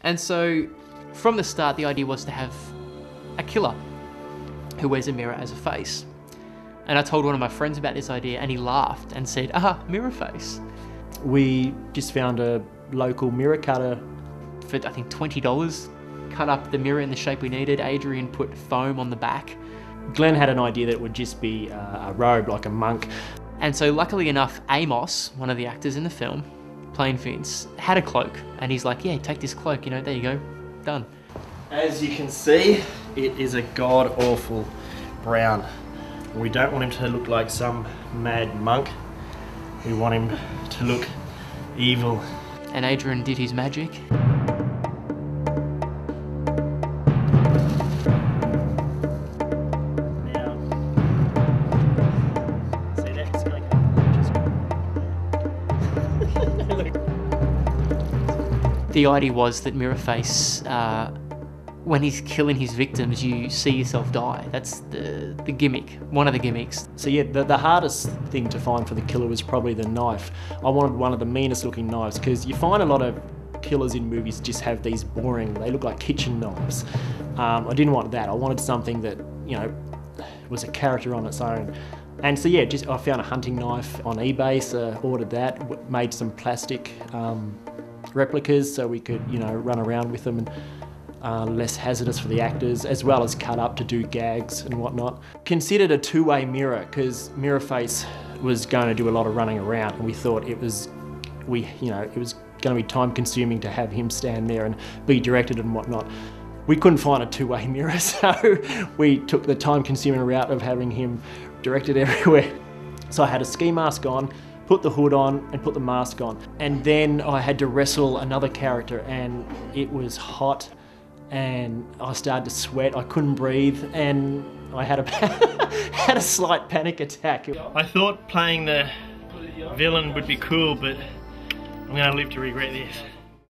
And so from the start, the idea was to have a killer who wears a mirror as a face. And I told one of my friends about this idea and he laughed and said, MIRRORFACE. We just found a local mirror cutter. For I think $20, cut up the mirror in the shape we needed. Adrian put foam on the back. Glenn had an idea that it would just be a robe, like a monk. And so luckily enough, Amos, one of the actors in the film, playing Vince, had a cloak. And he's like, yeah, take this cloak, you know, there you go, done. As you can see, it is a god-awful brown. We don't want him to look like some mad monk. We want him to look evil. And Adrian did his magic. The idea was that MIRRORFACE, when he's killing his victims, you see yourself die. That's the gimmick, one of the gimmicks. So yeah, the hardest thing to find for the killer was probably the knife. I wanted one of the meanest looking knives, because you find a lot of killers in movies just have these boring, they look like kitchen knives. I didn't want that. I wanted something that, you know, was a character on its own. And so yeah, I found a hunting knife on eBay, so ordered that, made some plastic replicas so we could, you know, run around with them, and less hazardous for the actors, as well as cut up to do gags and whatnot. Considered a two-way mirror, because MIRRORFACE was going to do a lot of running around, and we thought it was going to be time-consuming to have him stand there and be directed and whatnot. We couldn't find a two-way mirror, so we took the time-consuming route of having him directed everywhere. So I had a ski mask on, put the hood on and put the mask on. And then I had to wrestle another character, and it was hot and I started to sweat, I couldn't breathe, and I had a slight panic attack. I thought playing the villain would be cool, but I'm gonna live to regret this.